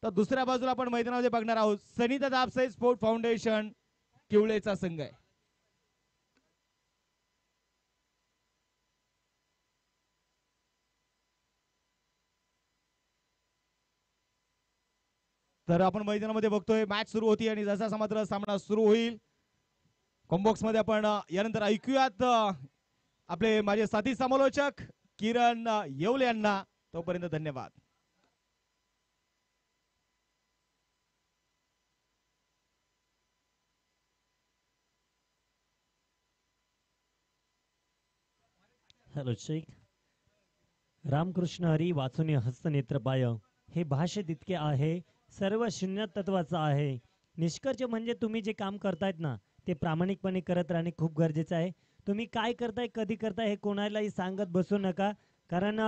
तर दुसऱ्या बाजूला आपण मैदानामध्ये बघणार आहोत सनिता दाबसे स्पोर्ट फाउंडेशन किवळेचा संघ आहे. तर आपण मैदानामध्ये बघतोय मॅच सुरू होती आणि जसा मात्र सामना सुरू होईल कॉम्बॉक्स मध्ये आपण यानंतर ऐकूयात आपले माझे साथी समालोचक किरण येवले यांना. तोपर्यंत धन्यवाद. हॅलो शेख. रामकृष्ण हरी वाचून हस्तनेत्र पाय हे भाष्य तितके आहे सर्व शून्य तत्वाचं आहे. निष्कर्ष म्हणजे तुम्ही जे काम करतायत ना ते प्रामाणिकपणे करत राहणे खूप गरजेचं आहे. तुम्ही काय करताय कधी करताय हे कोणालाही सांगत बसू नका, कारण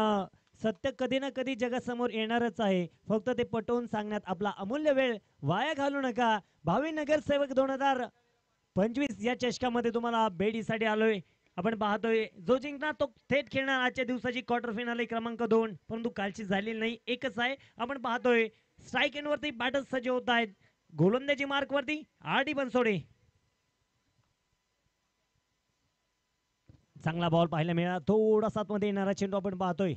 सत्य कधी ना कधी जगासमोर येणारच आहे. फक्त ते पटवून सांगण्यात आपला अमूल्य वेळ वाया घालू नका. भावी नगरसेवक 2025 या चषकामध्ये तुम्हाला बेडीसाठी आलोय. आपण पाहतोय जो जिंकणार तो थेट खेळणार आजच्या दिवसाची क्वार्टर फायनल क्रमांक 2, परंतु कालची झालेली नाही, एकच आहे. आपण पाहतोय स्ट्राईक एंड वरती बॅटर्स सज्ज होत आहेत. गोलंदाजी मार्क वरती आरडी बनसोडे. चांगला बॉल पाहायला मिळाला, थोडासा मध्ये येणारा चेंडू आपण पाहतोय.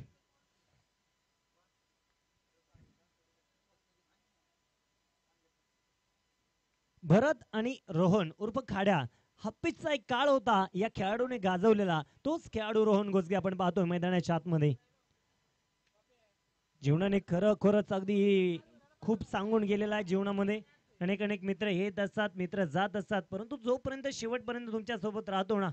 भरत आणि रोहन उर्फ खाड्या हा पिचचा एक काळ होता या खेळाडूने गाजवलेला, तोच खेळाडू रोहन गोसगे आपण पाहतोय मैदानाच्या आतमध्ये. जीवनाने खरंच अगदी खूप सांगून गेलेला आहे. जीवनामध्ये अनेक अनेक मित्र येत असतात, मित्र जात असतात, परंतु जोपर्यंत शेवटपर्यंत तुमच्या सोबत राहतो ना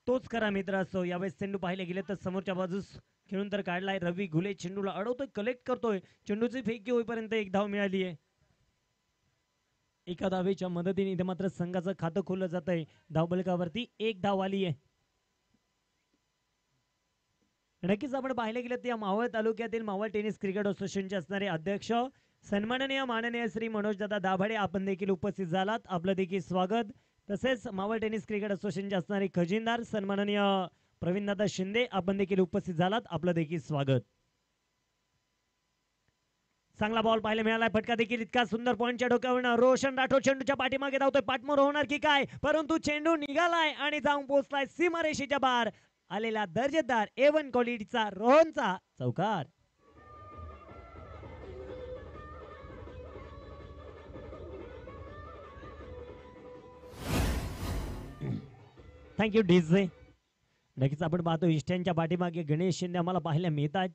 तोच खरा मित्र असतो. यावेळेस चेंडू पाहिले गेले तर समोरच्या बाजूस खेळून तर काढलाय. रवी घुले चेंडूला अडवतोय, कलेक्ट करतोय. चेंडूची फेकी होईपर्यंत एक धाव मिळाली आहे. एका धावेच्या मदतीने इथे मात्र संघाचं खातं खोललं जात आहे. धावबलकावरती एक धाव आली आहे. नक्कीच आपण पाहिले गेलं तर या मावळ तालुक्यातील मावळ टेनिस क्रिकेट असोसिएशनचे असणारे अध्यक्ष सन्माननीय माननीय श्री मनोजदादा दाभाडे आपण देखील उपस्थित झालात, आपलं देखील स्वागत. तसेच मावळ टेनिस क्रिकेट असोसिएशनचे असणारे खजिनदार सन्माननीय प्रवीणदादा शिंदे आपण देखील उपस्थित झालात, आपलं देखील स्वागत. चांगला बॉल पाहायला मिळाला, फटका देखील इतका सुंदर पॉईंटच्या डोक्यावर रोशन राठोड चेंडूच्या पाठीमागे धावतोय. पाठमोर होणार की काय, परंतु चेंडू निघालाय आणि जाऊन पोहोचलाय सीमारेषेच्या बाहेर. आलेला दर्जेदार A1 क्वालिटीचा रोहनचा चौकार. Thank you DJ. नक्कीच आपण पाहतो इष्टांच्या पाठीमागे गणेश शिंदे आम्हाला पाहायला मिळतात.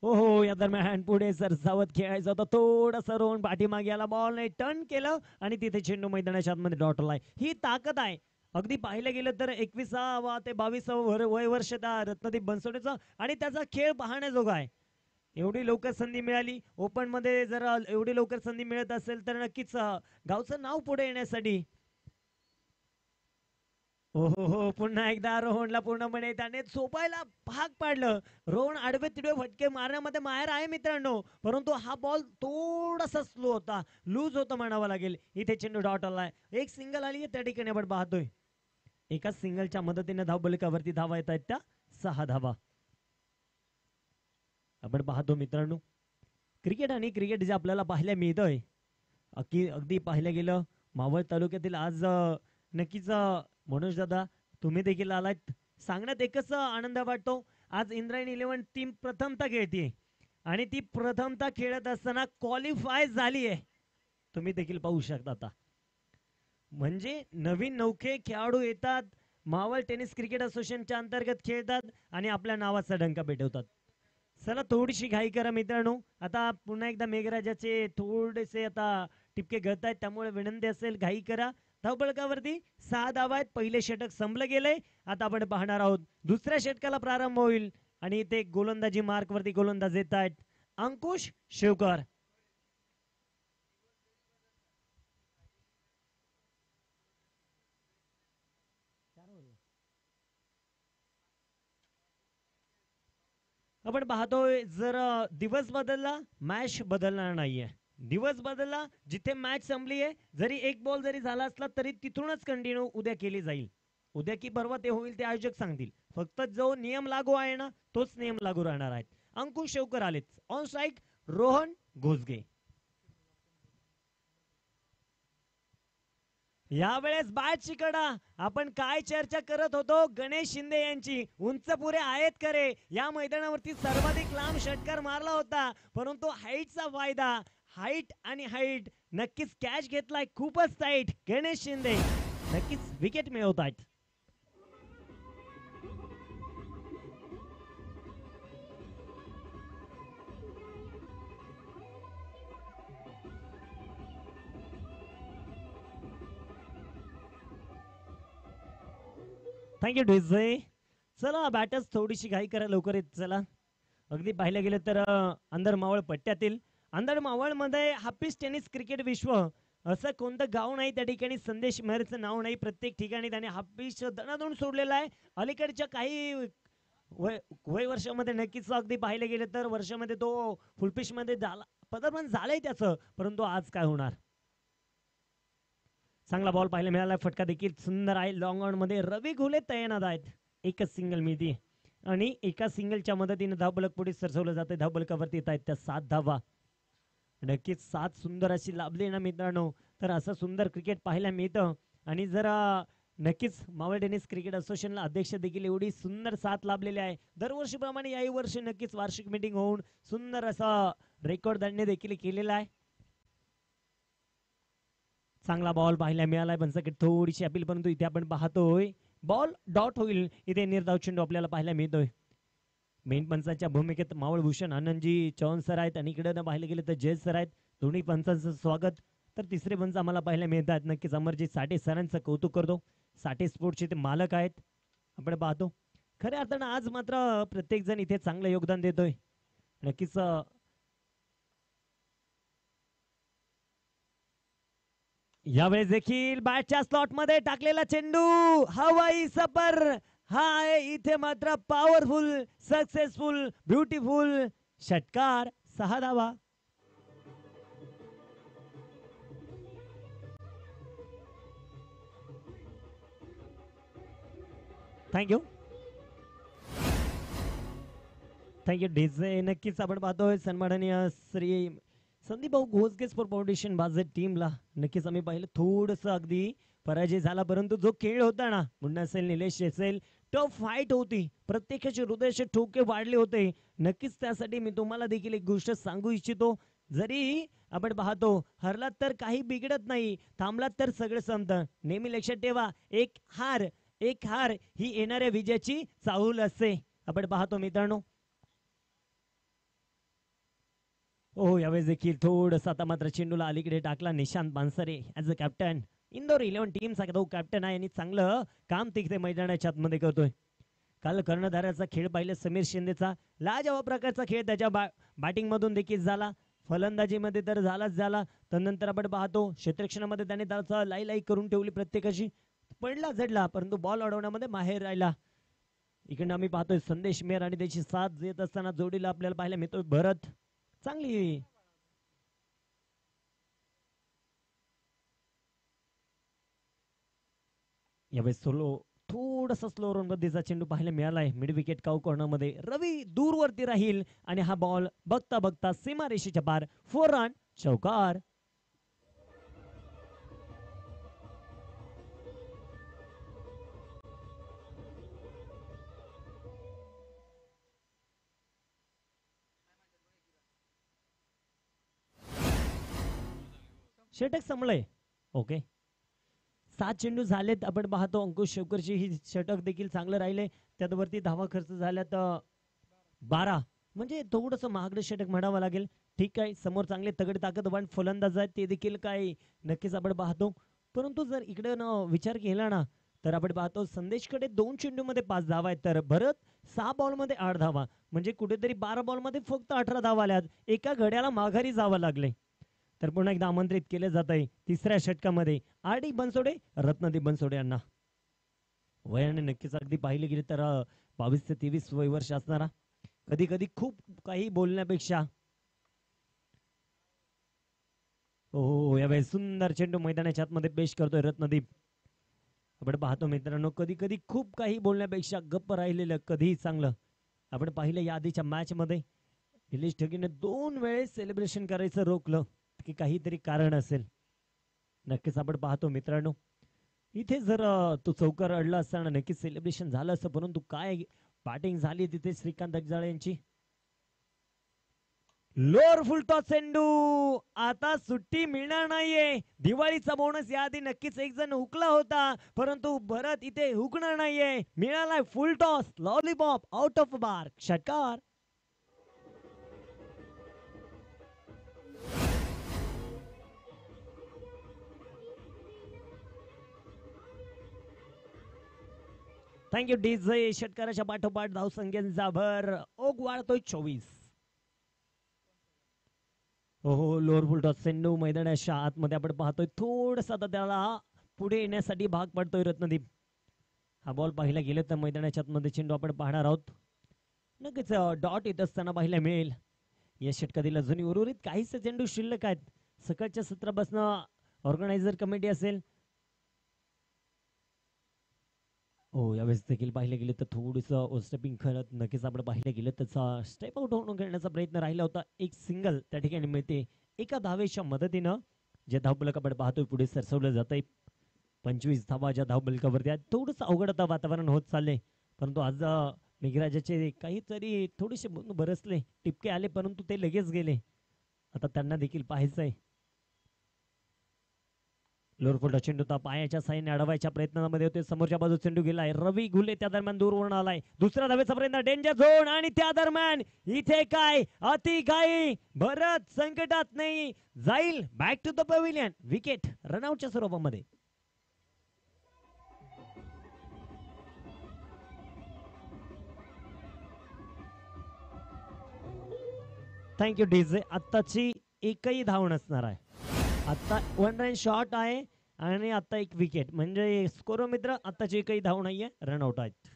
हो या दरम्यान पुढे सरसावत खेळायचं होतं, थोडस रोहन पाठीमागे याला बॉल नाही टर्न केलं आणि तिथे चेंडू मैदानाच्या आतमध्ये डॉट आलाय. ही ताकद आहे. अगदी पाहिलं गेलं तर 21वा ते 22वा वय वर्ष त्या रत्नदीप बनसोडेचं आणि त्याचा खेळ पाहण्याजोगा आहे. एवढी लवकर संधी मिळाली ओपन मध्ये, जर एवढी लवकर संधी मिळत असेल तर नक्कीच गावचं नाव पुढे येण्यासाठी. हो पुन्हा एकदा रोहनला पूर्णपणे त्याने सोपायला भाग पाडलं. रोहन आडवे तिडवे फटके मारण्यामध्ये माहेर आहे मित्रांनो, परंतु हा बॉल थोडासा स्लो होता, लूज होता म्हणावं लागेल. इथे चेंडू डॉट आलाय, एक सिंगल आली आहे त्या ठिकाणी आपण पाहतोय. एका सिंगलच्या मदतीने धावबलकावरती धावा येत आहेत त्या 6 धावा आपण पाहतो मित्रांनो. क्रिकेट आणि क्रिकेट जे आपल्याला पाहायला मिळतंय अगदी पाहिलं गेलं मावळ तालुक्यातील आज नक्कीच मनोज दादा तुम्ही देखील आलात. सांगण्यात एकच आनंद वाटतो, आज इंद्रायणी 11 टीम प्रथमता खेळतीये आणि ती प्रथमता खेळत असताना क्वालिफाय झाली आहे. तुम्ही देखील पाहू शकता आता, म्हणजे नवीन नौखे खेळाडू येतात, मावळ टेनिस क्रिकेट असोसिएशनच्या अंतर्गत खेळतात आणि आपल्या नावाचा डंका पेटवतात. चला थोडीशी घाई करा मित्रांनो, आता पुन्हा एकदा मेघराजाचे थोडेसे आता टिपके गळत आहेत, त्यामुळे विनंती असेल घाई करा. धावबळकावरती 6 धावा आहेत. पहिले षटक संपलं गेलंय, आता आपण पाहणार आहोत दुसऱ्या षटकाला प्रारंभ होईल आणि इथे गोलंदाजी मार्क वरती गोलंदाज येत आहेत अंकुश शिवकर. आपण पाहतोय जर दिवस बदलला मॅच बदलणार नाहीये. दिवस बदलला, जिथे मॅच संपली आहे, जरी एक बॉल जरी झाला असला तरी तिथूनच कंटिन्यू उद्या केली जाईल. उद्या की परवा ते होईल ते आयोजक सांगतील, फक्त जो नियम लागू आहे ना तोच नियम लागू राहणार आहे. अंकुश शेवकर आलेत. ऑन स्ट्राईक रोहन घोसगे. यावेळेस बॅटची कडा आपण काय चर्चा करत होतो, गणेश शिंदे यांची उंच पुरे आहेत करे. या मैदानावरती सर्वाधिक लांब षटकार मारला होता, परंतु हाईटचा फायदा, हाईट आणि हाईट नक्कीच कॅच घेतलाय खूपच टाईट. गणेश शिंदे नक्कीच विकेट मिळवत आहेत. Thank you DJ. चला बॅटर्स थोडीशी घाई करा, लवकर येत चला. अगदी पाहिलं गेलं तर अंदर मावळ पट्ट्यातील अंदर मावळ मध्ये हाफिज टेनिस क्रिकेट विश्व असं कोणतं गाव नाही त्या ठिकाणी संदेश मेहरचं नाव नाही. प्रत्येक ठिकाणी त्याने हाफिज दणादून सोडलेला आहे. अलीकडच्या काही वय वर्षामध्ये नक्कीच अगदी पाहिलं गेलं तर वर्षामध्ये तो फुलपिश मध्ये झाला, पदार्पण झालंय त्याचं, परंतु आज काय होणार. चांगला बॉल पाहायला मिळाला, फटका देखील सुंदर आहे. लॉंग ऑन मध्ये रवी घोले तैनात आहेत. एकच सिंगल मिळते आणि एका सिंगलच्या मदतीने धावफलक पुढे सरसवलं जाते. धावफलकावरती येत आहेत त्या 7 धावा. नक्कीच 7 सुंदर अशी लाभली ना मित्रांनो, तर असं सुंदर क्रिकेट पाहायला मिळतं. आणि जरा नक्कीच मावळ टेनिस क्रिकेट असोसिएशनला अध्यक्ष देखील एवढी सुंदर 7 लाभलेले आहे. दरवर्षीप्रमाणे याही वर्षी नक्कीच वार्षिक मीटिंग होऊन सुंदर असा रेकॉर्ड त्यांनी देखील केलेला आहे. चांगला बॉल पाहायला मिळालाय, पण सगळी थोडीशी अपील, परंतु इथे आपण पाहतोय बॉल डॉट होईल. इथे निर्धाव चेंडू आपल्याला पाहायला मिळतोय. मेन पंचांच्या भूमिकेत मावळ भूषण आनंदजी चव्हाण सर आहेत आणि इकडे पाहिलं गेलं तर जय सर आहेत. दोन्ही पंचांचं स्वागत. तर तिसरे पंच आम्हाला पाहायला मिळतात. नक्कीच अमरजीत साठे सरांचं कौतुक करतो. साठे स्पोर्ट्सचे ते मालक आहेत. आपण पाहतो खऱ्या अर्थानं आज मात्र प्रत्येक जण इथे चांगलं योगदान देतोय. नक्कीच यावेळेस देखील बॅटच्या स्लॉट मध्ये टाकलेला चेंडू हवाई सफर हा आहे. इथे मात्र पॉवरफुल, सक्सेसफुल, ब्युटिफुल षटकार. 6 धावा. Thank you thank you DJ. नक्कीच आपण पाहतोय सन्माननीय श्री संदीप भाऊ घोसगे स्पोर्ट फाउंडेशन बाजट टीमला नक्कीच आम्ही पाहिलं थोडंसं अगदी पराजय झाला, परंतु जो खेळ होता ना, मुन्ना असेल, निलेश असेल, टफ फाईट होती. प्रत्येकाचे हृदयाचे ठोके वाढले होते. नक्कीच त्यासाठी मी तुम्हाला देखील एक गोष्ट सांगू इच्छितो. जरी आपण पाहतो हरलात तर काही बिघडत नाही, थांबलात तर सगळं संपतं. नेहमी लक्षात ठेवा, एक हार ही येणाऱ्या विजयाची चाहूल असते. आपण पाहतो मित्रांनो, हो यावेळेस देखील थोडंसं आता मात्र चेंडूला अलीकडे टाकला Nishant Bansare as a captain. Indore 11 टीमचा तो कॅप्टन आहे आणि चांगलं काम तिथे मैदानाच्या आतमध्ये करतोय. काल कर्णधाराचा खेळ पाहिलं समीर शिंदेचा, लाजवाब प्रकारचा खेळ त्याच्या बॅटिंग मधून देखील झाला, फलंदाजीमध्ये तर झाला. त्यानंतर आपण पाहतो क्षेत्ररक्षणामध्ये त्याने त्याचा लाई करून ठेवली प्रत्येकाची, पडला झडला, परंतु बॉल अडवण्यामध्ये माहेर राहिला. इकडे आम्ही पाहतोय संदेश मेहर आणि त्याची साथ देत असताना जोडीला आपल्याला पाहायला मिळतोय भरत. चांगली यावेळेस सोलो थोडासा स्लो रन मध्येचा चेंडू पाहायला मिळालाय. मिड विकेट काऊ कॉर्नर मध्ये रवी दूरवरती राहील आणि हा बॉल बघता बघता सीमारेषेच्या पार 4 रन चौकार. षटक संपलंय. ओके 7 चेंडू झालेत. आपण पाहतो अंकुश शेवकरची ही षटक देखील चांगलं राहिले. त्यावरती धावा खर्च झाल्यात 12, म्हणजे थोडंसं महागडं षटक म्हणावं लागेल. ठीक आहे, समोर चांगले तगड ताकदवान फलंदाज आहेत, ते देखील काय नक्कीच आपण पाहतो. परंतु जर इकडे विचार केला ना, तर आपण पाहतो संदेशकडे 2 चेंडूमध्ये 5 धावा आहेत, तर भरत 6 बॉलमध्ये 8 धावा, म्हणजे कुठेतरी 12 बॉलमध्ये फक्त 18 धावा आल्यात. एका घड्याला माघारी जावं लागले. तर पुन्हा एकदा आमंत्रित केले जात आहे तिसऱ्या षटकामध्ये आर.डी. बनसोडे, रत्नदीप बनसोडे यांना. वयाने नक्कीच अगदी पाहिले गेले तर 22 ते 23 वय वर्ष असणारा, कधी कधी खूप काही बोलण्यापेक्षा हो यावेळेस सुंदर चेंडू मैदानाच्या आतमध्ये पेश करतोय रत्नदीप. आपण पाहतो मित्रांनो, कधी कधी खूप काही बोलण्यापेक्षा गप्प राहिलेलं कधीही चांगलं. आपण पाहिलं या आधीच्या मॅच मध्ये निलेश ठगीने 2 वेळेस सेलिब्रेशन करायचं रोखलं की काहीतरी कारण असेल. नक्कीच आपण पाहतो मित्रांनो, इथे जर तो चौकार अडला असताना नक्कीच सेलिब्रेशन झालं असतं, परंतु काय बॅटिंग झाली तिथे श्रीकांत अगजाळे यांची. लोअर फुलटॉस चेंडू, आता सुट्टी मिळणार नाहीये. दिवाळीचा बोनस याआधी नक्कीच एक जण हुकला होता, परंतु भरत इथे हुकणार नाहीये. मिळालाय full toss, lollipop out of bar, षटकार. Thank you DJ. षटकाराच्या पाठोपाठ धावसंख्येचा भर ओघ वाढतोय 24. हो लोअर फुलटॉस चेंडू मैदानाच्या आतमध्ये आपण पाहतोय थोडस आता त्याला पुढे येण्यासाठी भाग पडतोय रत्नदीप. हा बॉल पाहिला गेलं तर मैदानाच्या आतमध्ये चेंडू आपण पाहणार आहोत. नक्कीच डॉट येत असताना पाहायला मिळेल. या षटकातील अजूनही उर्वरित काहीच चेंडू शिल्लक आहेत. सकाळच्या सत्रापासून ऑर्गनायझर कमिटी असेल. हो यावेळेस देखील पाहिलं गेलं तर थोडंसं स्टेपिंग करत नक्कीच आपण पाहिलं गेलं त्याचा स्टेप आउट होऊन खेळण्याचा प्रयत्न राहिला होता. एक सिंगल त्या ठिकाणी मिळते एका धावेच्या मदतीनं. जे धावफलक आपण पाहतोय पुढे सरसवलं जात आहे. 25 धावा ज्या धावफलकावरती थोडंसं अवघड आता वातावरण होत चाललंय, परंतु आज मेघराजाचे काहीतरी थोडेसे बरसले टिपके आले, परंतु ते लगेच गेले. आता त्यांना देखील पाहायचंय. लोरफोटा चेंडू पायाच्या साईने अडवायच्या प्रयत्नामध्ये होते. समोरच्या बाजू चेंडू गेलाय. रवी घुले त्या दरम्यान दूरवरून आलाय. दुसरा धावेचा प्रयत्न, डेंजर झोन, आणि त्या दरम्यान इथे काय अति घाई. भरत संकटात नाही, जाईल back to the pavilion. Wicket रनआउटच्या स्वरूपामध्ये. Thank you DJ. आत्ताची एकही धाव नसणार आहे. आता 1 रन शॉट आहे आणि आता एक विकेट, म्हणजे स्कोर मित्र आताची एकही धाव नाहीये, रनआउट आहेत.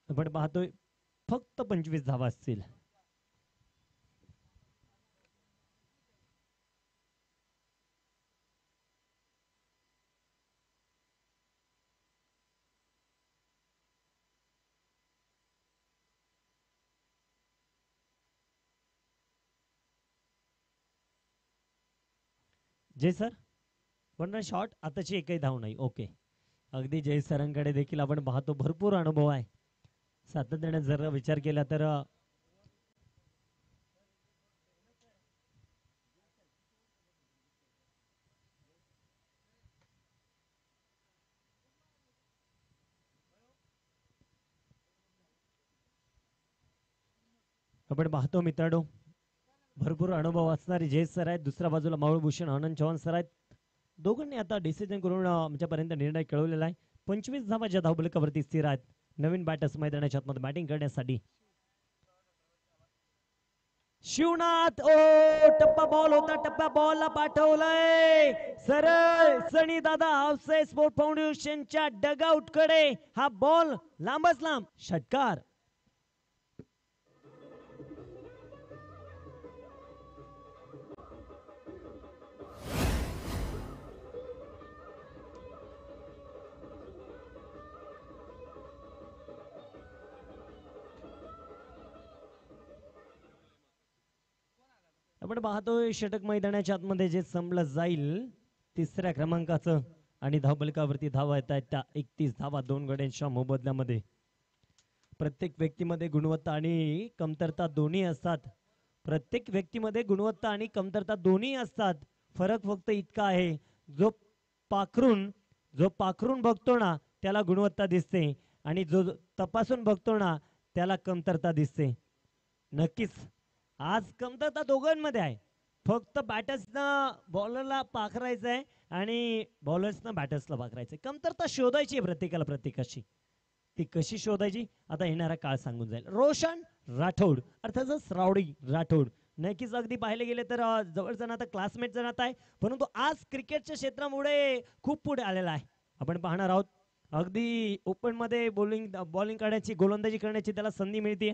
आपण पाहतोय फक्त 25 धावा असतील. जय सर, 1 रन शॉट, आताची एकही धाव नाही. ओके, अगदी जय सरांकडे देखील आपण पाहतो भरपूर अनुभव आहे. सातत्याने जर विचार केला तर आपण पाहतो मित्रांनो भरपूर अनुभव असणारे जय सर आहेत. दुसऱ्या बाजूला मावळ भूषण आनंद चव्हाण सर आहेत. दोघांनी आता डिसिजन करून आमच्यापर्यंत निर्णय कळवलेला आहे. 25 धावा ज्या धावफलकावरती स्थिर आहेत. नवीन बॅटर्स मैदानाच्या आतमध्ये बॅटिंग करण्यासाठी. शिवनाथ, ओ टप्पा बॉल होता, टप्पा बॉलला पाठवलंय सरळ सनी दादा हाऊसे स्पोर्ट फाउंडेशनच्या डगआउट कडे. हा बॉल लांबच लांब, षटकार. आपण पाहतोय षटक मैदानाच्या आतमध्ये जे संपलं जाईल तिसऱ्या क्रमांकाचं, आणि धावफलकावरती धावा येत आहेत त्या 31 धावा 2 गड्यांच्या मोबदल्यामध्ये. प्रत्येक व्यक्तीमध्ये गुणवत्ता आणि कमतरता दोन्ही असतात. प्रत्येक व्यक्तीमध्ये गुणवत्ता आणि कमतरता दोन्ही असतात. फरक फक्त इतका आहे, जो पाखरून बघतो ना त्याला गुणवत्ता दिसते, आणि जो तपासून बघतो ना त्याला कमतरता दिसते. नक्कीच आज कमतरता दोघांमध्ये आहे. फक्त बॅटर्सनं बॉलरला पाखरायचं आहे आणि बॉलर्सनं बॅटर्सला पाखरायचंय. कमतरता शोधायची प्रत्येकाला प्रत्येकाची. ती कशी शोधायची आता येणारा काळ सांगून जाईल. रोशन राठोड अर्थातच रावडी राठोड नक्कीच अगदी पाहिले गेले तर जवळजण आता क्लासमेट जणत आहे, परंतु आज क्रिकेटच्या क्षेत्रामुळे खूप पुढे आलेला आहे. आपण पाहणार आहोत अगदी ओपन मध्ये बॉलिंग करण्याची, गोलंदाजी करण्याची त्याला संधी मिळते.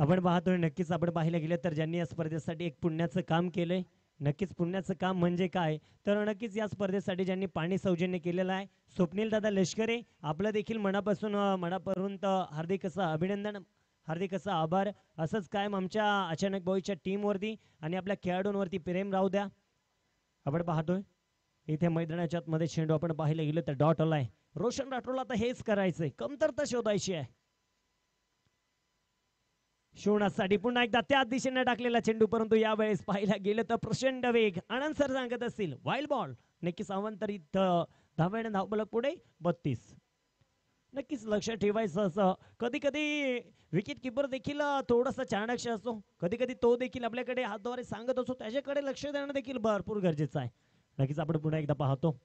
आपण पाहतोय नक्कीच आपण पाहिलं गेलं तर ज्यांनी या स्पर्धेसाठी एक पुण्याचं काम केलंय नक्कीच पुण्याचं काम म्हणजे काय तर नक्कीच या स्पर्धेसाठी ज्यांनी पाणी सौजन्य केलेलं आहे स्वप्नील दादा लष्करे आपलं देखील मनापासून मनापर्यंत हार्दिक असं अभिनंदन हार्दिक असं आभार असंच कायम आमच्या अचानक बॉयच्या टीमवरती आणि आपल्या खेळाडूंवरती प्रेम राहू द्या आपण पाहतोय इथे मैदानाच्या मध्ये चेंडू आपण पाहिलं गेलं तर डॉट आलाय रोशन राठोडला आता हेच करायचंय कमतरता शोधायची आहे शिवणासाठी पुन्हा एकदा त्याच दिशेने टाकलेला चेंडू परंतु यावेळेस पाहायला गेलं तर प्रचंड वेग आनंद सर सांगत असतील वाईल्ड बॉल नक्कीच अवांतरित धाव्याने धावपलक पुढे 32 नक्कीच लक्ष ठेवायचं असं कधी कधी विकेट किपर देखील थोडासा चाणक्य असतो कधी कधी तो देखील आपल्याकडे हातद्वारे सांगत असतो त्याच्याकडे लक्ष देणं देखील भरपूर गरजेचं आहे नक्कीच आपण पुन्हा एकदा पाहतो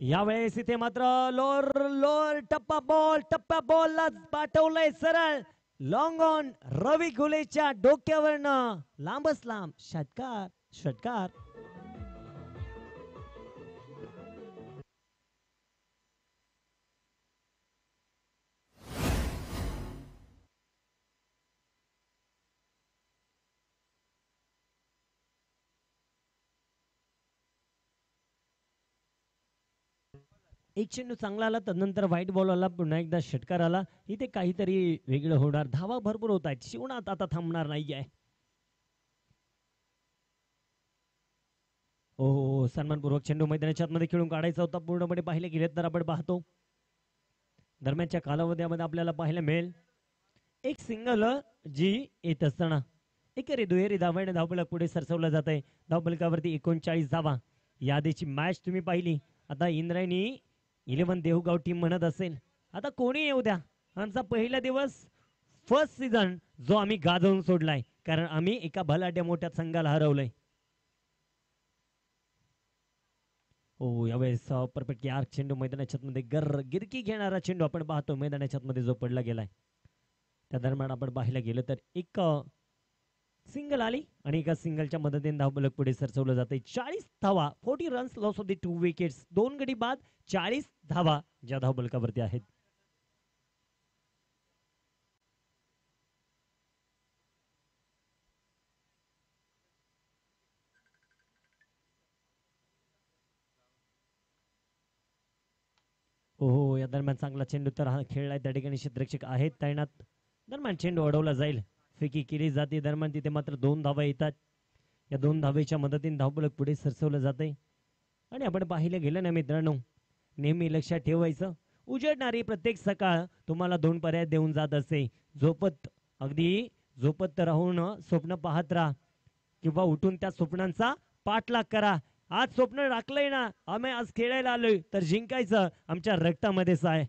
यावेळेस इथे मात्र लोर लोर टप्पा बॉलला पाठवलंय सरळ लॉंग ऑन रवी घुलेच्या डोक्यावरनं लांबच लांब षटकार षटकार एक चेंडू चांगला आला तदनंतर व्हाईट बॉल आला पुन्हा एकदा षटकार आला इथे काहीतरी वेगळं होणार धावा भरपूर होत आहेत शिवणात आता थांबणार नाहीये हो सन्मानपूर्वक चेंडू मैदानाच्या आतमध्ये खेळून काढायचा होता पूर्णपणे पाहिले गेले तर आपण पाहतो दरम्यानच्या कालावधीमध्ये आपल्याला पाहायला मिळेल एक सिंगल जी येत असताना एकेरी दुहेरी धावाने धावपलक पुढे सरसवलं जात आहे धावपलकावरती 39 धावा यादीची मॅच तुम्ही पाहिली आता इंद्रायणी 11 देहूगाव टीम म्हणत असेल आता कोणी येऊ द्या आमचा पहिला दिवस फर्स्ट सीझन जो आम्ही गाजवून सोडलाय कारण आम्ही एका भलाट्या मोठ्या संघाला हरवलंय हो यावेळेस परफेक्ट यार चेंडू मैदानाच्या मध्ये गिरकी घेणारा चेंडू आपण पाहतो मैदानाच्या मध्ये जो पडला गेलाय त्या दरम्यान आपण पाहायला गेलं तर एक सिंगल आली आणि एका सिंगलच्या मदतीने धावपलक पुढे सरसवलं जाते 40 धावा 40 runs loss of the 2 wickets 2 गडी बाद 40 धावा ज्या धावपलकावरती आहेत हो या दरम्यान चांगला चेंडू तर हा खेळलाय त्या ठिकाणी क्षेत्ररक्षक आहेत तैनात दरम्यान चेंडू अडवला जाईल फेकी केली जाते दरम्यान तिथे मात्र 2 धावा येतात या 2 धावेच्या मदतीने धावपलक पुढे सरसवलं जाते आणि आपण पाहिलं गेलं ना मित्रांनो नेहमी लक्षात ठेवायचं उजडणारी प्रत्येक सकाळ तुम्हाला 2 पर्याय देऊन जात असे अगदी झोपत राहून स्वप्न पाहत राहा किंवा उठून त्या स्वप्नांचा पाठलाग करा आज स्वप्न राखलंय ना आम्ही आज खेळायला आलोय तर जिंकायचं आमच्या रक्तामध्येच आहे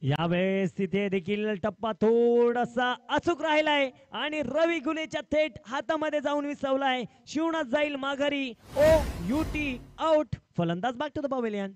यावेळेस तिथे देखील टप्पा थोडासा अचूक राहिलाय आणि रवी गुलेच्या थेट हातामध्ये जाऊन विसवलाय शिवणात जाईल माघारी ओ युटी आउट फलंदाज बॅक टू द पवेलियन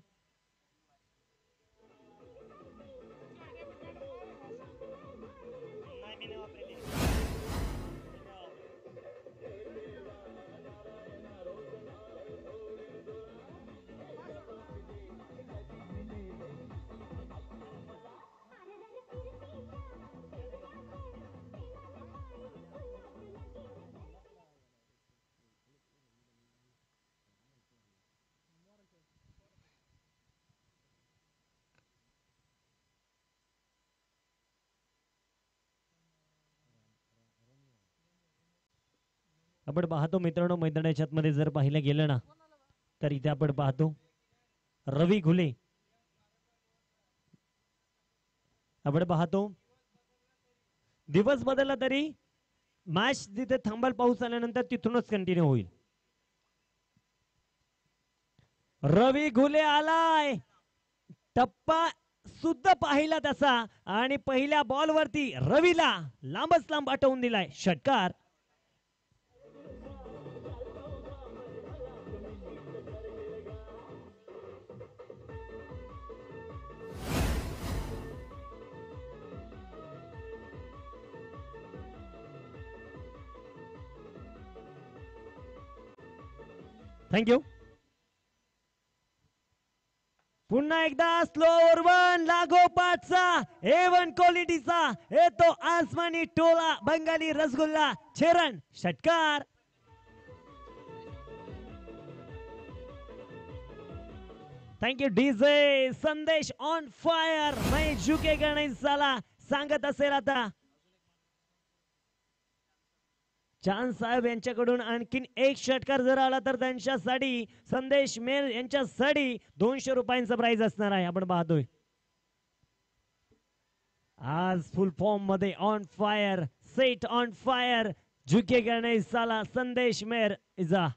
आपण पाहतो मित्रांनो मैदानाच्या मध्ये जर पाहिलं गेलं ना तर इथे आपण पाहतो रवी घुले आपण पाहतो दिवस बदलला तरी मॅच जिथे थांबाल पाऊस आल्यानंतर तिथूनच कंटिन्यू होईल रवी घुले आलाय टप्पा सुद्धा पाहिला तसा आणि पहिल्या बॉल वरती रवीला लांबच लांब पाठवून दिलाय षटकार थँक्यू पुन्हा एकदा स्लोवर वन लागोपाठचा A1 क्वालिटीचा येतो आसमानी टोला बंगाली रसगुल्ला चरण षटकार. थँक यू डीजे संदेश ऑन फायर नाही झुकेगा नाही साला सांगत असेल आता. चांद साहेब यांच्याकडून आणखीन एक षटकार जर आला तर त्यांच्यासाठी संदेश मेर यांच्यासाठी 200 रुपयांचा प्राइज असणार आहे. आपण पाहतोय आज फुल फॉर्म मध्ये on fire set on fire झुकेगा नहीं साला संदेश मेर इजा.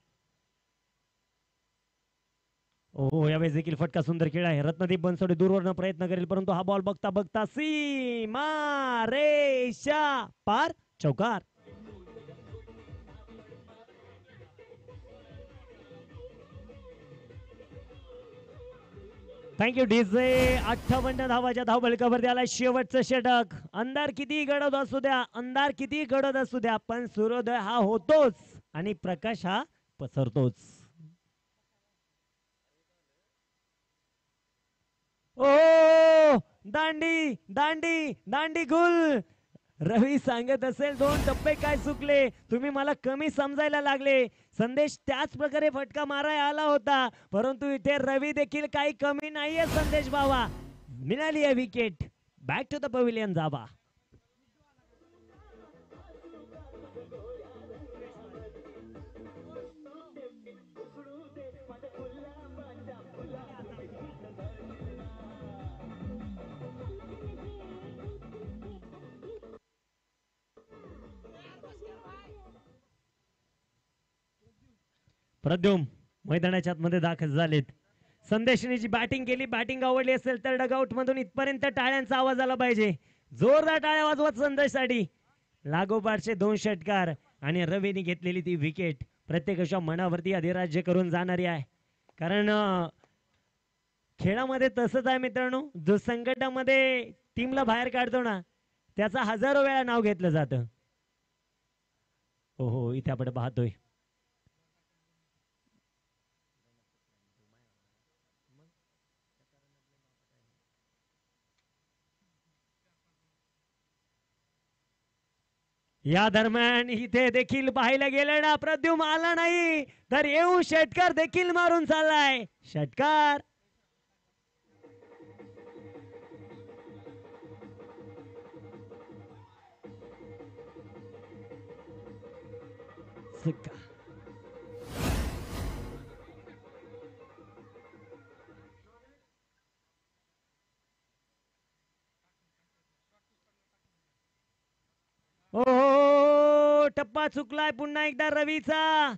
ओ यावेळेस देखील फटका सुंदर खेळ आहे. रत्नदीप बनसोडे दूरवरनं प्रयत्न करेल परंतु हा बॉल बघता बघता सीमा रेषा पार चौकार. Thank you DJ. 58 धावाच्या धावबळकावर आला शेवटचं षटक. अंधार किती गडद असू द्या अंधार किती गडद असू द्या पण सूर्योदय हा होतोच आणि प्रकाश हा पसरतोच. ओ दांडी दांडी दांडी गुल. रवी सांगत असेल 2 टप्पे काय चुकले तुम्ही मला कमी समजायला लागले. संदेश त्याच प्रकारे फटका माराय आला होता परंतु इथे रवी देखील काही कमी नाहीये. संदेश बाबा मिळाली आहे wicket. Back to the pavilion जावा. प्रद्युम मैदानाच्या आतमध्ये दाखल झालेत. संदेशने जी बॅटिंग केली बॅटिंग आवडली असेल तर डगआउट मधून इथपर्यंत टाळ्यांचा आवाज आला पाहिजे. जोरदार टाळ्या वाजवत संदेशसाठी. लागोपाठचे 2 षटकार आणि रवीने घेतलेली ती विकेट प्रत्येकाच्या मनावरती अधिराज्य करून जाणारी आहे. कारण खेळामध्ये तसंच आहे मित्रांनो. जो संकटामध्ये टीमला बाहेर काढतो ना त्याचा हजारो वेळा नाव घेतलं जातं. हो इथे आपण पाहतोय या दरम्यान इथे देखील पाहायला गेलं ना प्रद्युम आला नाही तर येऊ षटकार देखील मारून चाललाय. षटकार ओ टप्पा चुकलाय पुन्हा एकदा रवीचा.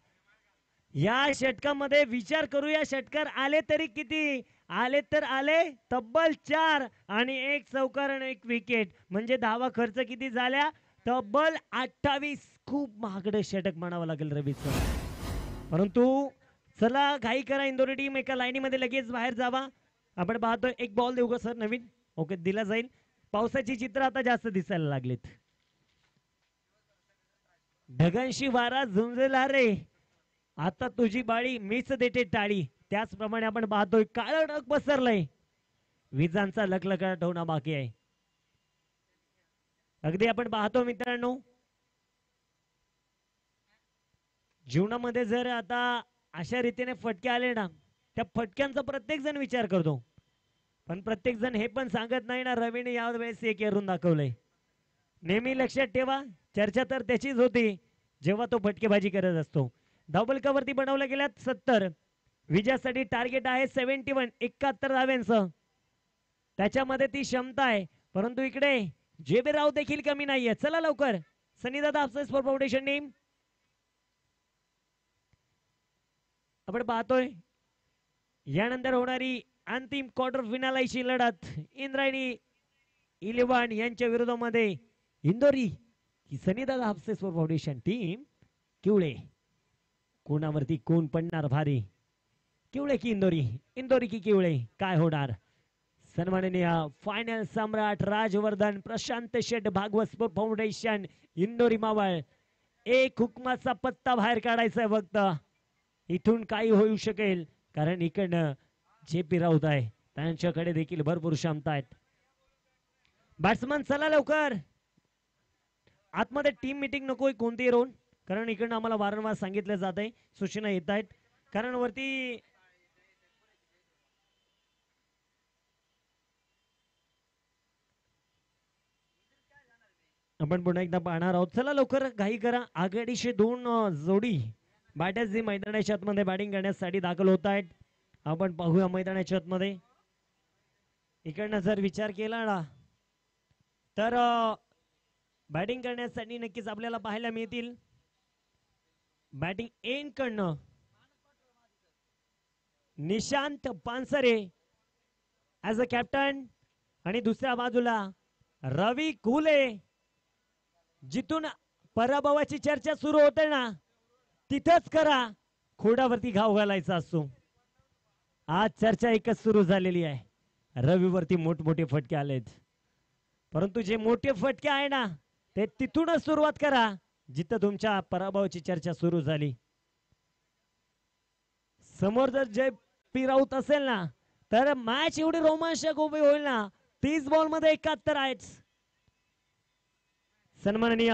या षटकामध्ये विचार करूया षटकार आले तरी किती आले तर आले तब्बल 4 आणि 1 चौकार आणि 1 विकेट म्हणजे धावा खर्च किती झाल्या तब्बल 28. खूप महागडे षटक म्हणावं लागेल रवीचं. परंतु चला घाई करा इंदोरी टीम एका लाईनीमध्ये लगेच बाहेर जावा. आपण पाहतोय एक बॉल देऊ का सर नवीन. ओके दिला जाईल. पावसाची चित्र आता जास्त दिसायला लागलीत. ढगांशी वारा झुंजला रे आता तुझी बाळी मीच देते टाळी. त्याचप्रमाणे आपण पाहतोय काळं ढग पसरलंय. विजांचा लखलखाट होणं बाकी आहे. अगदी आपण पाहतो मित्रांनो जीवनामध्ये जर आता अशा रीतीने फटके आले ना त्या फटक्यांचा प्रत्येक जण विचार करतो पण प्रत्येक जण हे पण सांगत नाही ना रवीने यावेळेस एक करून दाखवलंय. नेहमी लक्षात ठेवा चर्चा तर त्याचीच होती जेव्हा तो फटकेबाजी करत असतो. धावबलकावरती बनवल्या गेल्यात 70. विजयासाठी टार्गेट आहे 71 71 धाव्यांचं. त्याच्यामध्ये ती क्षमता आहे परंतु इकडे जेबी राव देखील कमी नाहीये. चला लवकर सनीदादा आपसे स्पोर्ट फाउंडेशन टीम आपण पाहतोय यानंतर होणारी अंतिम क्वार्टर फायनलची लढत इंद्रायणी 11 यांच्या विरोधामध्ये इंदोरी की सनीदादा आपसे स्पोर्ट फाउंडेशन टीम. किवळे कोणावरती कोण पडणार भारी. किवळे की इंदोरी इंदोरी की किवळे काय होणार. सन्माननीय फायनल सम्राट राजवर्धन प्रशांत शेठ भागवत स्पोर्ट फाउंडेशन इंदोरी मावळ. एक हुकमाचा पत्ता बाहेर काढायचा फक्त. इथून काही होऊ शकेल कारण इकडनं जे पी राऊत आहे त्यांच्याकडे देखील भरपूर क्षमता आहेत. बॅट्समन चला लवकर आतमध्ये. टीम मीटिंग नकोय कोणतीही रोल, कारण इकडनं आम्हाला वारंवार सांगितलं जात आहे, सूचना येत आहेत. कारण वरती आपण पुन्हा एकदा पाहणार आहोत. चला लवकर घाई करा. आघाडीचे 2 जोडी बॅटर्स मैदानाच्या आतमध्ये बॅटिंग करण्यासाठी दाखल होत आहेत. आपण पाहूया मैदानाच्या आतमध्ये. इकडनं जर विचार केला ना तर बॅटिंग करण्यासाठी नक्कीच आपल्याला पाहायला मिळतील. बॅटिंग एंड कडनं Nishant Pansare as a captain, आणि दुसऱ्या बाजूला रवी कुले. जिथून पराभवाची चर्चा सुरू होते ना तिथंच करा खोडावरती घाव घालायचा असतो. आज चर्चा एकच सुरू झालेली आहे. रवीवरती मोठमोठे फटके आलेत, परंतु जे मोठे फटके आहे ना ते तिथूनच सुरुवात करा जिथं तुमच्या पराभवाची चर्चा सुरू झाली. समोर जर जय पी राऊत असेल ना तर मॅच एवढी रोमांचक उभी होईल ना. 30 बॉल मध्ये 71 आहेत. सन्माननीय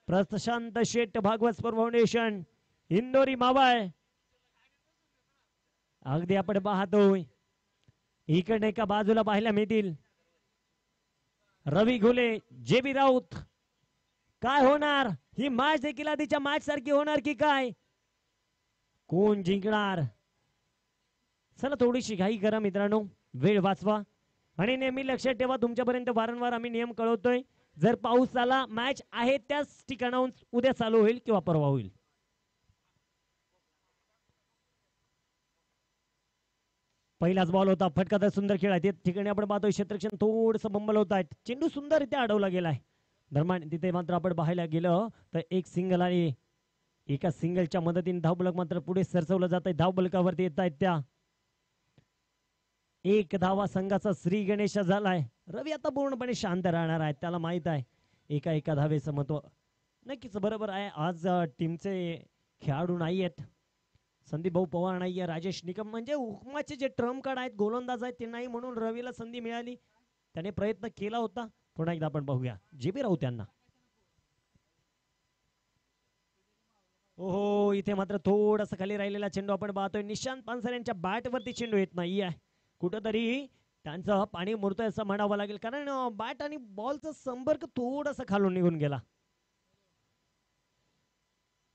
प्रशांत शेठ भागवत स्पोर्ट फाउंडेशन इंदोरी मावळ. अगदी आपण पाहतोय इकडे एका बाजूला पाहायला मिळतील रवी घुले, जे बी राऊत. काय होणार ही मॅच देखील आधीच्या मॅच सारखी होणार की काय, कोण जिंकणार? चला थोडीशी घाई करा मित्रांनो, वेळ वाचवा आणि नेहमी लक्षात ठेवा तुमच्यापर्यंत वारंवार आम्ही नियम कळवतोय. जर पाऊस आला मॅच आहे त्याच ठिकाणाहून उद्या चालू होईल किंवा परवा होईल. पहिलाच बॉल होता, फटका तर सुंदर खेळ आहे. ठिकाणी आपण पाहतोय क्षेत्ररक्षण थोडस बंबल होत आहेत. चेंडू सुंदररित्या अडवला गेलाय. दरम्यान तिथे मात्र आपण पाहायला गेलं तर एक सिंगल आणि एका सिंगलच्या मदतीने धावफलक मात्र पुढे सरसवलं जात आहे. धावफलकावरती येत आहेत त्या 1 धावा संघाचा श्री गणेश झालाय. रवी आता पूर्णपणे शांत राहणार आहे, त्याला माहित आहे एका धावेचं महत्व. नक्कीच बरोबर आहे. आज टीमचे खेळाडू नाही आहेत. संदीप भाऊ पवार नाहीये, राजेश निकम म्हणजे हुकमाचे जे ट्रम्प कार्ड आहेत गोलंदाज आहेत ते नाही, म्हणून रवीला संधी मिळाली, त्याने प्रयत्न केला होता. पुन्हा एकदा आपण पाहूया जेबी राऊत यांना. ओहो, इथे मात्र थोडासा खाली राहिलेला चेंडू आपण पाहतोय. निशांत पानसरे यांच्या बॅट वरती चेंडू येत नाहीये. कुठंतरी त्यांचं पाणी मुरतोय असं म्हणावं लागेल, कारण बॅट आणि बॉलचा संपर्क थोडासा खालून निघून गेला.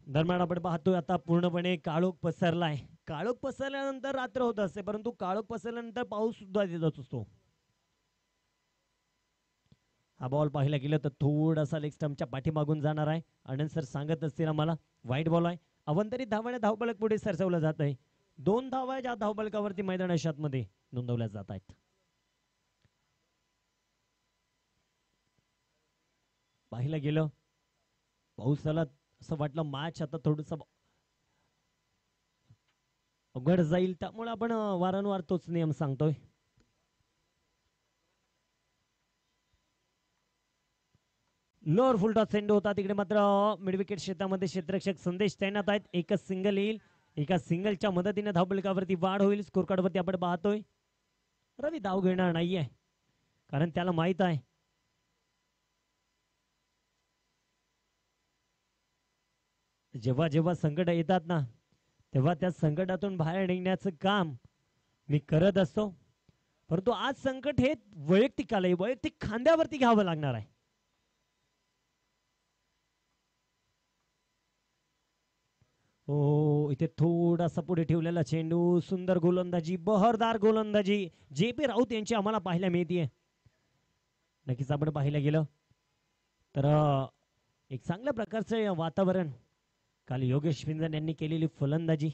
दरम्यान आपण पाहतोय आता पूर्णपणे काळोख पसरलाय. काळोख पसरल्यानंतर रात्र होत असते, परंतु काळोख पसरल्यानंतर पाऊस सुद्धा येत असतो. हा बॉल पाहायला गेलं तर थोडासा लेग स्टंपच्या पाठीमागून जाणार आहे. आनंद सर सांगत असतील आम्हाला वाईट बॉल आहे. अवंतरित धावाने धावफलक पुढे सरसवलं जात आहे. 2 धावा ज्या धावफलकावरती मैदानाच्या आतमध्ये नोंदवल्या जात आहेत. पाहिलं गेलं पाऊस आला असं वाटलं मॅच आता थोडस अवघड जाईल, त्यामुळे आपण वारंवार तोच नियम सांगतोय. लोअर फुलटॉस चेंडू होता, तिकडे मात्र मिड विकेट क्षेत्रामध्ये क्षेत्ररक्षक संदेश तैनात आहेत. एकच सिंगल येईल, एका सिंगलच्या मदतीने धावफलकावरती वाढ होईल. स्कोर कार्ड वरती आपण पाहतोय रवी धाव घेणार नाहीये, कारण त्याला माहित आहे जेव्हा जेव्हा संकट येतात ना तेव्हा त्या संकटातून बाहेर निघण्याचं काम मी करत असतो, परंतु आज संकट हे वैयक्तिक आलंय, वैयक्तिक खांद्यावरती घ्यावं लागणार आहे. हो, इथे थोडासा पुढे ठेवलेला चेंडू, सुंदर गोलंदाजी, बहरदार गोलंदाजी जे पी राऊत यांची आम्हाला पाहायला मिळते. नक्कीच आपण पाहायला गेलं तर एक चांगल्या प्रकारचं वातावरण काल योगेश फिंजन यांनी केलेली फलंदाजी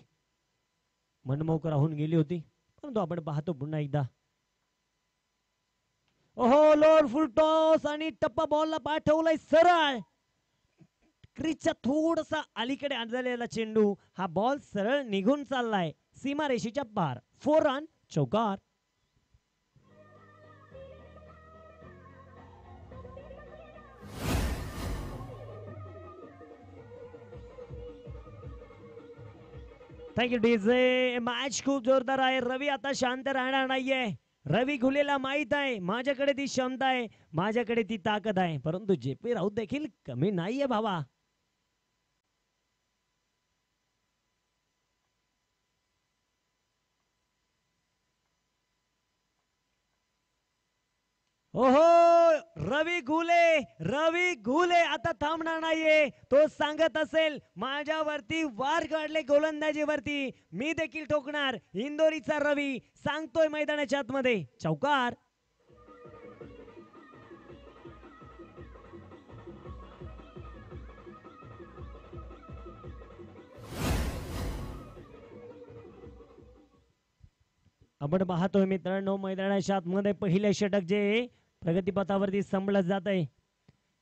मनमोहक राहून गेली होती, परंतु आपण पाहतो पुन्हा एकदा ओहो लोअर फुल टॉस आणि टप्पा बॉलला पाठवलाय सरळ क्रीजच्या थोडासा अलीकडे आणलेला चेंडू. हा बॉल सरळ निघून चाललाय सीमारेषेच्या पार. 4 रन चौकार. Thank you DJ. मॅच खूप जोरदार आहे. रवी आता शांत राहणार नाहीये. रवी घुलेला माहित आहे माझ्याकडे ती क्षमता आहे, माझ्याकडे ती ताकद आहे, परंतु जेपी राऊत देखील कमी नाहीये भावा. ओहो रवी घुले आता थांबणार नाहीये. तो सांगत असेल माझ्यावरती वार काढले गोलंदाजीवरती, मी देखील ठोकणार. इंदोरीचा रवी सांगतोय मैदानाच्या आतमध्ये चौकार. आपण पाहतोय मित्रांनो मैदानाच्या आतमध्ये पहिले षटक जे प्रगतीपथावरती संपलं जात आहे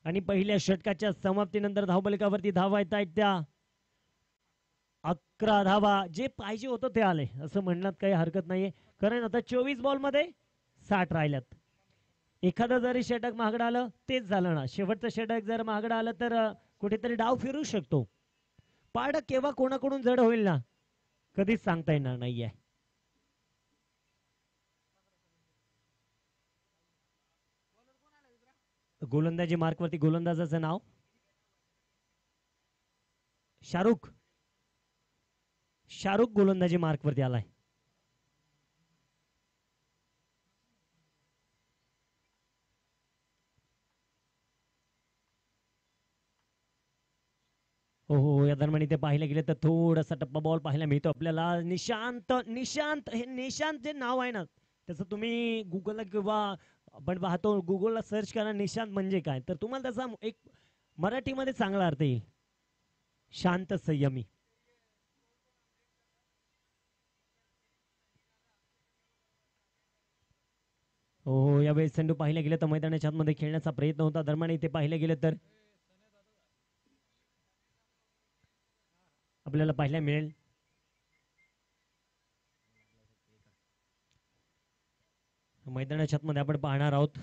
आणि पहिल्या षटकाच्या समाप्तीनंतर धावफलकावरती धावा येत आहेत त्या 11 धावा. जे पाहिजे होतं ते आले असं म्हणण्यात काही हरकत नाहीये, कारण आता 24 बॉल मध्ये 60 राहिल्यात. एखादं जरी षटक महागडं आलं तेच झालं ना. शेवटचं षटक जर महागडं आलं तर कुठेतरी डाव फिरू शकतो. पाड केव्हा कोणाकडून जड होईल ना कधीच सांगता येणार नाहीये. गोलंदाजी मार्कवरती गोलंदाजाचं नाव शाहरुख गोलंदाजी मार्कवरती आलाय. हो या दरम्यान इथे पाहिलं गेलं तर थोडासा टप्पा बॉल पाहायला मिळतो आपल्याला. निशांत हे निशांत जे नाव आहे ना त्याचं तुम्ही गुगलला किंवा आपण पाहतो गुगलला सर्च करा निशांत म्हणजे काय, तर तुम्हाला त्याचा एक मराठीमध्ये चांगला अर्थ येईल. शांत संयमी. हो यावेळेस चेंडू पाहिलं गेलं तर मैदानाच्या आतमध्ये खेळण्याचा प्रयत्न होता. दरम्यान इथे पाहिलं गेलं तर आपल्याला पाहायला मिळेल मैदानाच्या आतमध्ये आपण पाहणार आहोत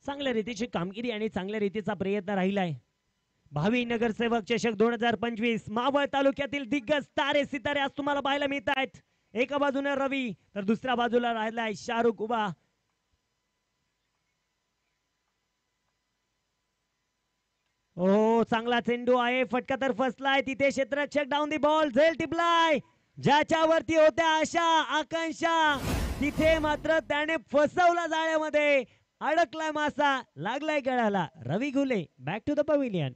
चांगल्या रीतीची कामगिरी आणि चांगल्या रीतीचा प्रयत्न राहिलाय. भावी नगरसेवक चषक 2025 मावळ तालुक्यातील दिग्गज तारे सितारे आज तुम्हाला पाहायला मिळत आहेत. एका बाजूने रवी तर दुसऱ्या बाजूला राहिलाय शाहरुख उभा. ओ चांगला चेंडू आहे, फटका तर फसलाय. तिथे क्षेत्ररक्षक डाऊन दी बॉल, झेल टिपलाय. ज्याच्यावरती होत्या आशा आकांक्षा तिथे मात्र त्याने फसवला जाळ्यामध्ये. अडकलाय मासा, लागलाय गळाला. Ravi Ghule back to the pavilion.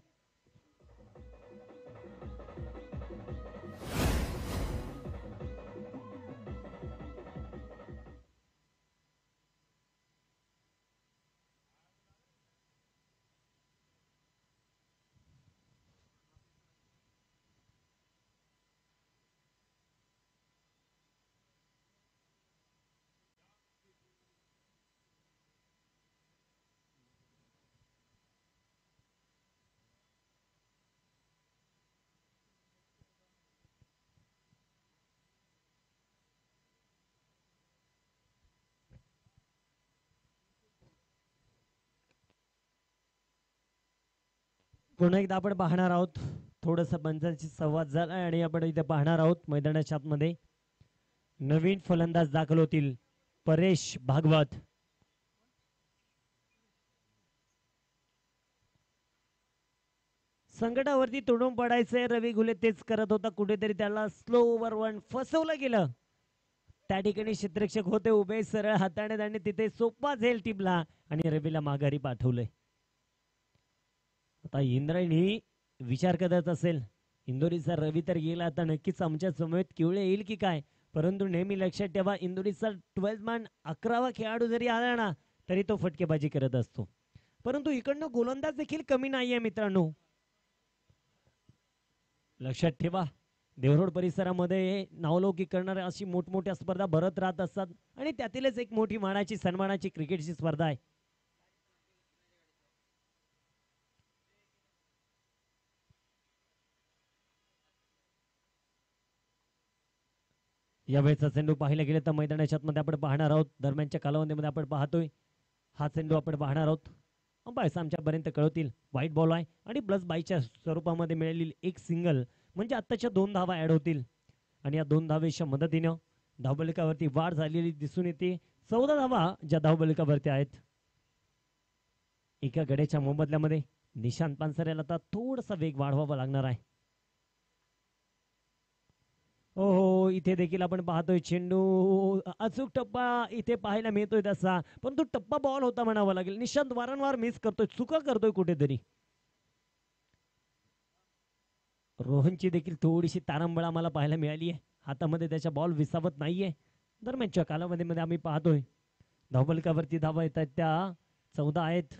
पुन्हा एकदा आपण पाहणार आहोत थोडस पंचांची संवाद झाला आणि आपण इथे पाहणार आहोत मैदानाच्या आतमध्ये नवीन फलंदाज दाखल होतील. परेश भागवत. संकटावरती तोडून पडायचंय रवी घुले तेच करत होता. कुठेतरी त्याला स्लो ओव्हर वन फसवलं गेलं. त्या ठिकाणी क्षेत्ररक्षक होते उभे, सरळ हाताने त्यांनी तिथे सोपा झेल टिपला आणि रवीला माघारी पाठवलंय. आता इंद्रायणी विचार करत असेल इंदोरीचा रवी तर गेला, आता नक्कीच आमच्या समवेत किवळे येईल की काय. परंतु नेहमी लक्षात ठेवा इंदोरीचा 12 मॅन 11वा खेळाडू जरी आला ना तरी तो फटकेबाजी करत असतो. परंतु इकडनं गोलंदाज देखील कमी नाहीये मित्रांनो. लक्षात ठेवा देवरोड परिसरामध्ये नावलौकिक करणाऱ्या अशी मोठमोठ्या स्पर्धा भरत राहत असतात आणि त्यातीलच एक मोठी मानाची सन्मानाची क्रिकेटची स्पर्धा आहे. यावेळेचा चेंडू पाहायला गेले तर मैदानाच्या आतमध्ये आपण पाहणार आहोत. दरम्यानच्या कालावधीमध्ये आपण पाहतोय हा चेंडू आपण पाहणार आहोत. अंपायर्स आमच्यापर्यंत कळवतील व्हाईट बॉल आहे आणि प्लस बायच्या स्वरूपामध्ये मिळालेली एक सिंगल म्हणजे आत्ताच्या 2 धावा ऍड होतील. आणि या 2 धावेच्या मदतीनं धावबळकावरती वाढ झालेली दिसून येते. 14 धावा ज्या धावबळकावरती आहेत. एका गड्याच्या मोबदल्यामध्ये निशांत पानसरेला आता थोडासा वेग वाढवावा लागणार आहे. हो इथे देखील आपण पाहतोय चेंडू अचूक टप्पा इथे पाहायला मिळतोय तसा, परंतु टप्पा बॉल होता म्हणावा लागेल. निशांत वारंवार मिस करतोय, चुका करतोय कुठेतरी. रोहनची देखील थोडीशी तारंबळ आम्हाला पाहायला मिळाली आहे. हातामध्ये त्याच्या बॉल विसावत नाहीये. दरम्यानच्या कालावधीमध्ये आम्ही पाहतोय धावबळकावरती धावा येत आहेत त्या 14 आहेत.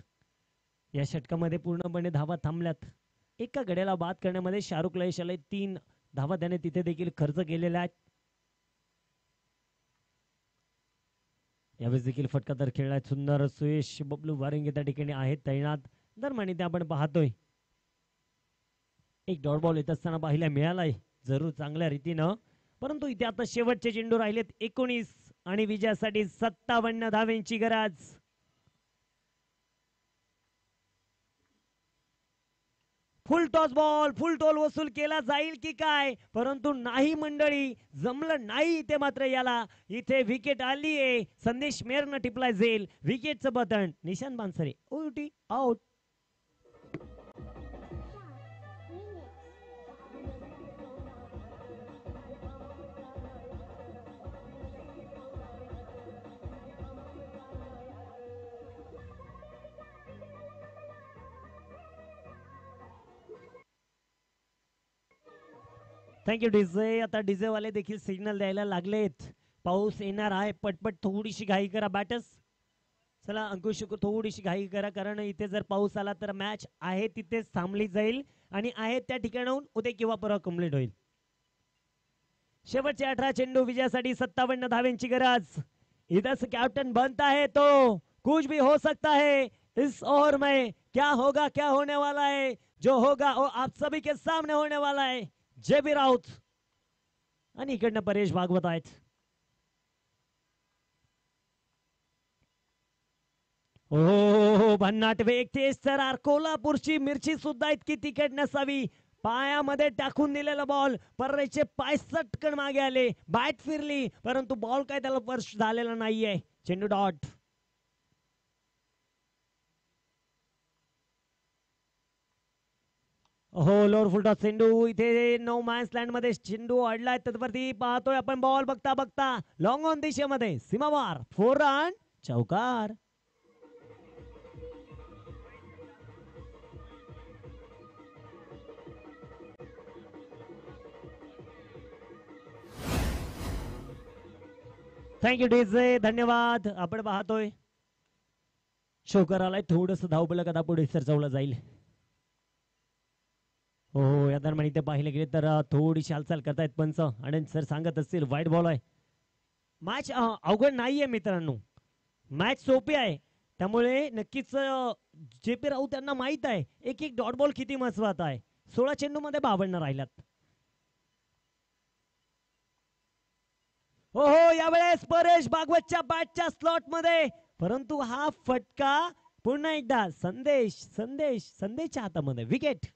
या षटकामध्ये पूर्णपणे धावा थांबल्यात. एका गड्याला बाद करण्यामध्ये शाहरुखला यश आलंय. 3 धावा त्याने तिथे देखील खर्च केलेल्या आहेत. यावेळेस देखील फटकादार खेळलाय सुंदर सुयश बबलू वारिंगे त्या ठिकाणी आहेत तैनात. दरम्यान इथे आपण पाहतोय एक डॉट बॉल येत असताना पाहायला मिळालाय जरूर चांगल्या रीतीनं, परंतु इथे आता शेवटचे चेंडू राहिलेत 19 आणि विजयासाठी 57 धावेंची गरज. फुल टॉस बॉल, फुल टॉल वसूल केला जाईल की काय, परंतु नाही मंडळी, जमलं नाही इथे मात्र याला. इथे विकेट आली आहे. संदेश मेहरनं टिपलाय जाईल विकेटचं बटन. निशांत पानसरे उलटी आउट. Thank you DJ. आता डीजे वाले देखील सिग्नल द्यायला लागलेत. पाऊस येणार आहे. पटपट थोडीशी घाई करा बॅटर्स. चला अंकुश थोडीशी घाई करा, कारण इथे जर पाऊस आला तर मॅच आहे तिथेच थांबली जाईल आणि आहे त्या ठिकाणाहून उद्या किंवा परवा कंप्लीट होईल. शेवटचे 18 चेंडू विजयासाठी 57 धावेंची गरज. इधर से कैप्टन बनता है तो कुछ भी हो सकता है. इस ओवर में क्या होगा, क्या होने वाला है, जो होगा वो आप सभी के सामने होने वाला है. जे बी राऊत आणि इकडनं परेश भागवत आहेत. ओ भन्नाट वेग, तेज सरार. कोल्हापूरची मिरची सुद्धा इतकी तिखट नसावी. पायामध्ये टाकून दिलेला बॉल, परेशचे पाय सटकन मागे आले, बॅट फिरली, परंतु बॉल काय त्याला स्पर्श झालेला नाहीये. चेंडू डॉट. हो लोअर फुलटॉस चेंडू. इथे नो मॅन्स लँड मध्ये चेंडू अडलाय. त्यावरती पाहतोय आपण बॉल बघता बघता लॉंग ऑन दिशेमध्ये सीमावार 4 रन चौकार. थँक्यू डीजे, धन्यवाद. आपण पाहतोय शोकर आलाय. थोडस धावबल कदा पुढे सरचवलं जाईल. हो या दरम्यान इथे पाहिले गेले तर थोडीशी हालचाल करतायत पंच. आणि सर सांगत असतील वाईट बॉल आहे. मॅच अवघड नाहीये मित्रांनो, मॅच सोपी आहे. त्यामुळे नक्कीच जे पी राऊत त्यांना माहित आहे एक एक डॉट बॉल किती महत्वाचा आहे. 16 चेंडू मध्ये 52 राहिल्यात. हो हो यावेळेस परेश भागवतच्या बॅटच्या स्लॉट मध्ये, परंतु हा फटका पुन्हा एकदा संदेशच्या हातामध्ये. विकेट.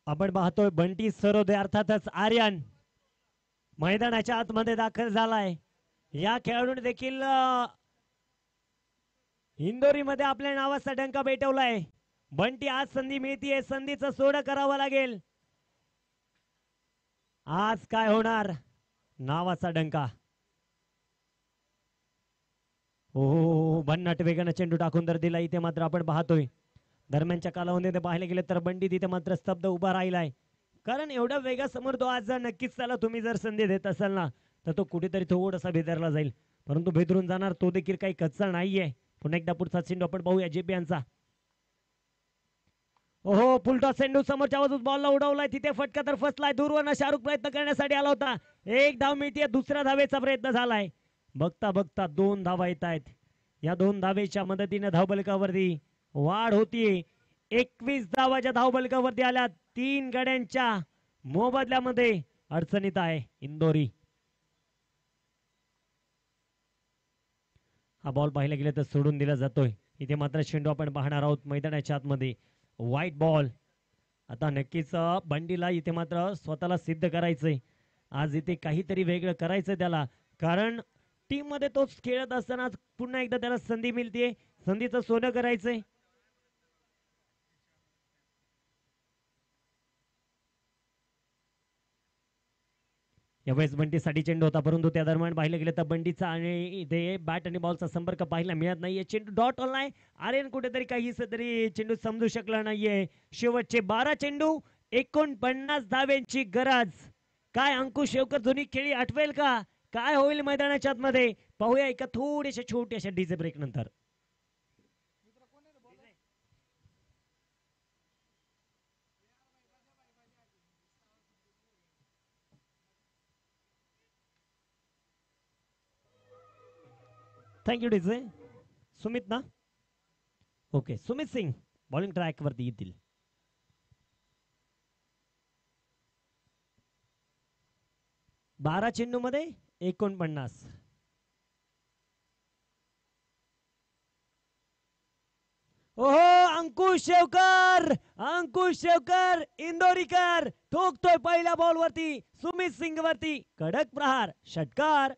आपण पाहतोय बंटी सरोदे अर्थातच आर्यन मैदानाच्या आतमध्ये दाखल झालाय. या खेळाडूने देखील इंदोरी मध्ये आपल्या नावाचा डंका पेटवलाय. बंटी आज संधी मिळतीये, संधीचं सोडं करावं लागेल. आज काय होणार, नावाचा डंका. हो भन्नाट वेगाने चेंडू टाकून तर दिला. इथे मात्र आपण पाहतोय दरम्यानच्या कालावधीमध्ये पाहिले गेले तर बंडी तिथे मात्र स्तब्ध उभा राहिलाय. कारण एवढ्या वेगासमोर तो आज नक्कीच त्याला तुम्ही जर संधी देत असाल ना तर तो कुठेतरी थोडासा भेदरला जाईल, परंतु भेदरून जाणार तो देखील काही कच्चा नाहीये. पुन्हा एकदा पुढचा चेंडू आपण पाहूया जेपी यांचा. ओहो फुलटॉस चेंडू समोरच्या बाजूस बॉलला उडवलाय तिथे फटका तर फसलाय दूरवरनं शाहरुख प्रयत्न करण्यासाठी आला होता. एक धाव मिळते दुसऱ्या धावेचा प्रयत्न झालाय. बघता बघता 2 धावा येत आहेत. या 2 धावेच्या मदतीने धावबलकावरती वाढ होतीये. 21 धावाच्या धावबलकावरती आल्या. 3 गड्यांच्या मोबदल्यामध्ये अडचणीत आहे इंदोरी. हा बॉल पाहायला गेलं तर सोडून दिला जातोय. इथे मात्र चेंडू आपण पाहणार आहोत मैदानाच्या आतमध्ये. White ball. आता नक्कीच बंडीला इथे मात्र स्वतःला सिद्ध करायचंय. आज इथे काहीतरी वेगळं करायचं त्याला, कारण टीम मध्ये तोच खेळत असताना पुन्हा एकदा त्याला संधी मिळते. संधीचं सोनं करायचंय. यावेळेस बंटीसाठी चेंडू होता, परंतु त्या दरम्यान पाहिलं गेलं तर बंटीचा आणि इथे बॅट आणि बॉलचा संपर्क पाहायला मिळत नाहीये. चेंडू डॉट ऑनलाय. आर्यन कुठेतरी काहीच तरी चेंडू समजू शकला नाहीये. शेवटचे 12 चेंडू 49 धाव्यांची गरज. काय अंकुश शेवकर जुनी खेळी आठवेल का? काय होईल मैदानाच्या आतमध्ये पाहूया एका थोड्याशा छोट्याशा डीजे ब्रेक नंतर. Thank you DJ. सुमित ना? Okay Sumit Singh bowling track वरती येतील. बारा चेंडू मध्ये 49. ओहो अंकुश शेवकर. अंकुश शेवकर इंदोरीकर ठोकतोय पहिल्या बॉल वरती सुमित सिंग वरती. कडक प्रहार षटकार.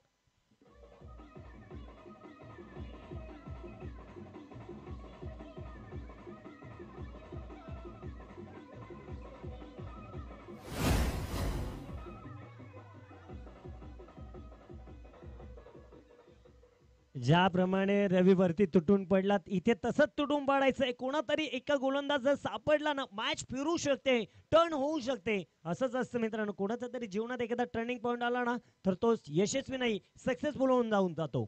ज्याप्रमाणे रविवरती तुटून पडलात इथे तसंच तुटून पडायचंय. कोणातरी एका गोलंदाज जर सापडला ना मॅच फिरू शकते, टर्न होऊ शकते. असंच असतं मित्रांनो, कोणाचा तरी जीवनात एखादा टर्निंग पॉइंट आला ना तर तो यशस्वी नाही सक्सेसफुल होऊन जाऊन जातो.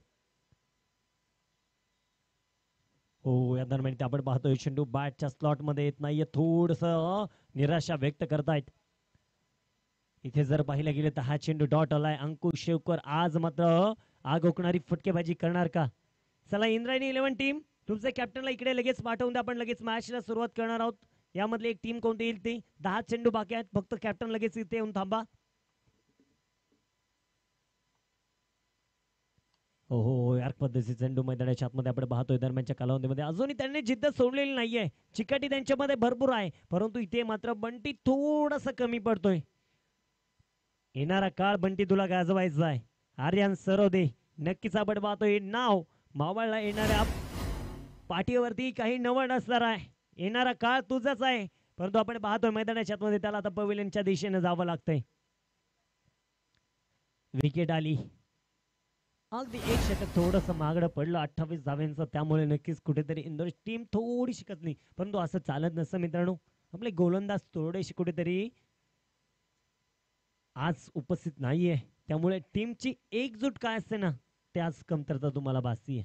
हो या दरम्यान आपण पाहतोय चेंडू बॅटच्या स्लॉट मध्ये येत नाहीये. थोडस निराशा व्यक्त करतायत. इथे जर पाहिलं गेलं तर हा चेंडू डॉट आलाय. अंकुश शेवकर आज मात्र आग ओकणारी फटकेबाजी करणार का? चला इंद्रायणी 11 टीम तुमचे कॅप्टनला इकडे लगेच पाठवून द्या. आपण लगेच मॅचला सुरुवात करणार आहोत. यामधली एक टीम कोणती येईल ती 10 चेंडू बाकी आहेत. फक्त कॅप्टन लगेच इथे येऊन थांबा. हो हो यार पद्धतीचे चेंडू मैदानाच्या आतमध्ये आपण पाहतोय. दरम्यानच्या कालावधीमध्ये अजूनही त्यांनी जिद्द सोडलेली नाहीये. चिकाटी त्यांच्यामध्ये भरपूर आहे, परंतु इथे मात्र बंटी थोडासा कमी पडतोय. येणारा काळ बंटी तुला गाजवायचा आहे. आर्यन सरोदे नक्कीच आपण पाहतोय नाव मावळला येणाऱ्या पाठीवरती काही नवड असणार आहे. येणारा काळ तुझाच आहे, परंतु आपण पाहतोय मैदानाच्या आतमध्ये त्याला आता पवेलियनच्या दिशेने जावं लागतंय. विकेट आली. अगदी एक षटक थोडस मागडं पडलं 28 धाव्यांचं. त्यामुळे नक्कीच कुठेतरी इंदोर टीम थोडी शिकत नाही, परंतु असं चालत नसतं मित्रांनो. आपले गोलंदाज थोडेसे कुठेतरी आज उपस्थित नाहीये, त्यामुळे टीमची एकजूट काय असते ना त्याच कमतरता तुम्हाला भासतीये.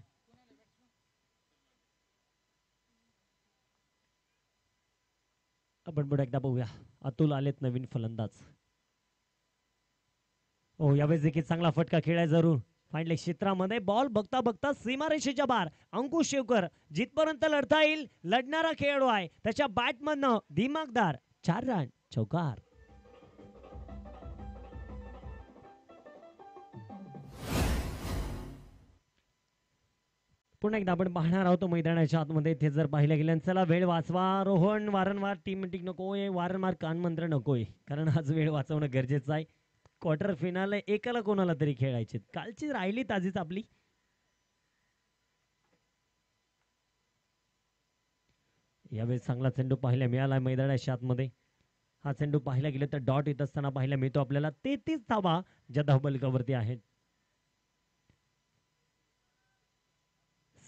आपण पुढे एकदा बघूया. अतुल आलेत नवीन फलंदाज. हो यावेळेस देखील चांगला फटका खेळाय जरूर. फाईनल क्षेत्रामध्ये बॉल बघता बघता सीमारेषेच्या बाहेर. अंकुश शेवकर जिथपर्यंत लढता येईल लढणारा खेळाडू आहे. त्याच्या बॅटमधनं दिमागदार 4 रन चौकार. पुन्हा एकदा आपण पाहणार आहोत मैदानाच्या आतमध्ये. ते जर पाहिलं गेलं चला वेळ वाचवा. रोहन वारंवार टीम मीटिंग नकोय, वारंवार कानमंत्र नकोय, कारण आज वेळ वाचवणं गरजेचं आहे. क्वार्टर फिनाल एकाला कोणाला तरी खेळायचे. कालची राहिली ताजीच आपली. यावेळेस चांगला चेंडू पाहायला मिळाला मैदानाच्या आतमध्ये. हा चेंडू पाहायला गेलं तर डॉट येत असताना पाहायला मिळतो आपल्याला. 33 धावा ज्या धावबलकावरती आहेत.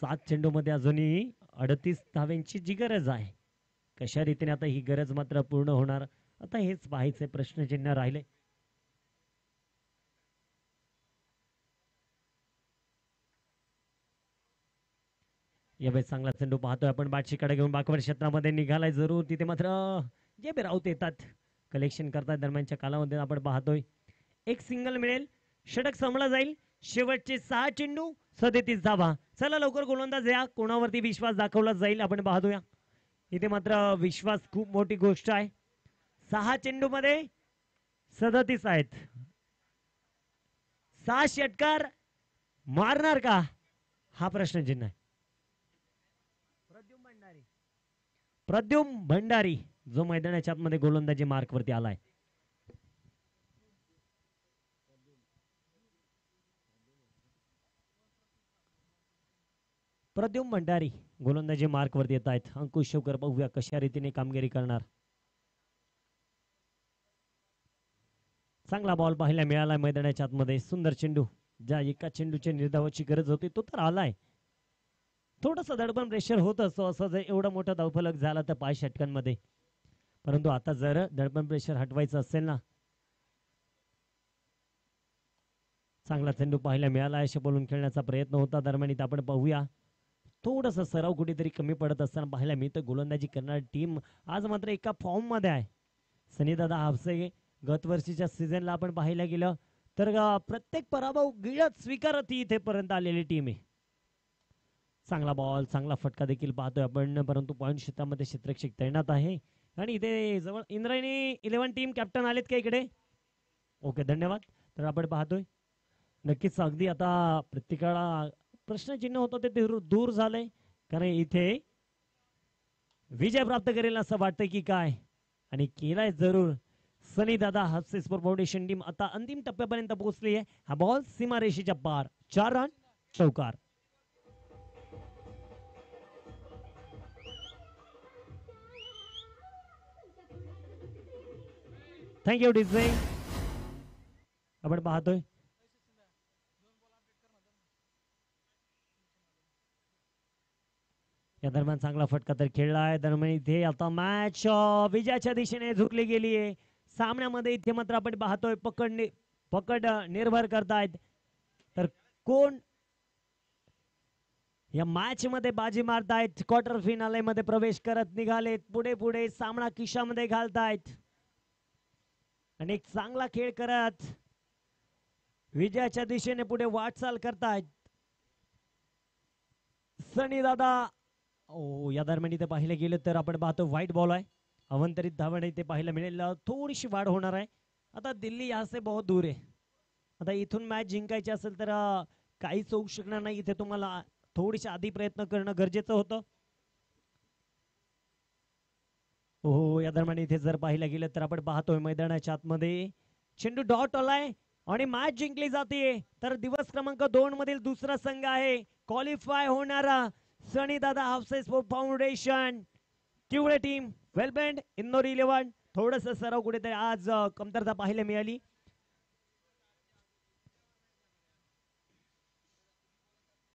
7 चेंडू मध्ये अजूनही 38 धाव्यांची जी गरज आहे. कशा रीतीने आता ही गरज मात्र पूर्ण होणार आता हेच पाहायचे प्रश्नचिन्ह राहिले. यावेळेस चांगला चेंडू पाहतोय आपण बाटशीकडे घेऊन बाकवर क्षेत्रामध्ये निघालाय जरूर तिथे मात्र जे बी राऊत येतात कलेक्शन करतात दरम्यानच्या कालामध्ये आपण पाहतोय एक सिंगल मिळेल षटक संपला जाईल शेवटचे 6 चेंडू 37 धावा चला लवकर गोलंदाज या कोणावरती विश्वास दाखवला जाईल आपण पाहतोया इथे मात्र विश्वास खूप मोठी गोष्ट आहे 6 चेंडू मध्ये 37 आहेत 6 षटकार मारणार का हा प्रश्नचिन्ह आहे प्रद्युम भंडारी जो मैदानाच्या आतमध्ये गोलंदाजी मार्क वरती आलाय प्रद्युम भंडारी गोलंदाजी मार्क वरती येत आहेत अंकुश शेवकर बघूया कशा रीतीने कामगिरी करणार चांगला बॉल पाहायला मिळाला मैदानाच्या आतमध्ये सुंदर चेंडू ज्या एका चेंडूच्या निर्धावाची गरज होती तो तर आलाय थोडस दडपण प्रेशर होत असतो असं जर एवढं मोठं धावफलक झाला तर 5 षटकांमध्ये परंतु आता जर दडपण प्रेशर हटवायचं असेल ना चांगला चेंडू पाहायला मिळाला असे बोलून खेळण्याचा प्रयत्न होता दरम्यान आपण पाहूया थोडस सराव कुठेतरी कमी पडत असताना पाहायला मिळतं गोलंदाजी करणारी टीम आज मात्र एका फॉर्म मध्ये आहे सनीदादा हापसे गत वर्षीच्या सीझनला आपण पाहायला गेलं तर प्रत्येक पराभव गिळत स्वीकारत ही इथेपर्यंत आलेली टीम आहे चांगला बॉल चांगला फटका देखील पाहतोय आपण परंतु पॉईंट क्षेत्रामध्ये क्षेत्ररक्षक तैनात आहे आणि इथे जवळ इंद्रायणी 11 टीम कॅप्टन आलेत का इकडे ओके धन्यवाद तर आपण पाहतोय नक्कीच अगदी आता प्रत्येकाला प्रश्नचिन्ह होतं ते दूर झालंय कारण इथे विजय प्राप्त करेल असं वाटतंय की काय आणि केलाय जरूर सनी दादा हापसे स्पोर्ट फाउंडेशन टीम आता अंतिम टप्प्यापर्यंत पोहोचली आहे हा बॉल सीमारेषेच्या पार 4 रन चौकार थँक्यू डिझे आपण पाहतोय या दरम्यान चांगला फटका तर खेळलाय दरम्यान इथे आता मॅच विजयाच्या दिशेने झुकली गेली आहे सामन्यामध्ये इथे मात्र आपण पाहतोय पकड निर्भर करतायत तर कोण या मॅच मध्ये बाजी मारतायत क्वार्टर फिनाले मध्ये प्रवेश करत निघालेत पुढे पुढे सामना खिशामध्ये घालतायत आणि एक चांगला खेळ करत विजयाच्या दिशेने पुढे वाटचाल करतायत सनी दादा या दरम्यान इथे पाहिलं गेलं तर आपण पाहतो व्हाईट बॉल आहे अवंतरित धावणे इथे पाहायला मिळेल थोडीशी वाढ होणार आहे आता दिल्ली यहाँ से बहुत दूर आहे आता इथून मॅच जिंकायची असेल तर काहीच होऊ शकणार नाही इथे तुम्हाला थोडीशी आधी प्रयत्न करणं गरजेचं होतं हो या दरम्यान इथे जर पाहिलं गेलं तर आपण पाहतोय मैदानाच्या आतमध्ये चेंडू डॉट आलाय आणि मॅच जिंकली जाते तर दिवस क्रमांक 2 मधील दुसरा संघ आहे क्वालिफाय होणारा सनी दादा हापसे sport foundation Kivale team वेलबेंड Indore 11 थोडस सराव कुठेतरी आज कमतरता पाहायला मिळाली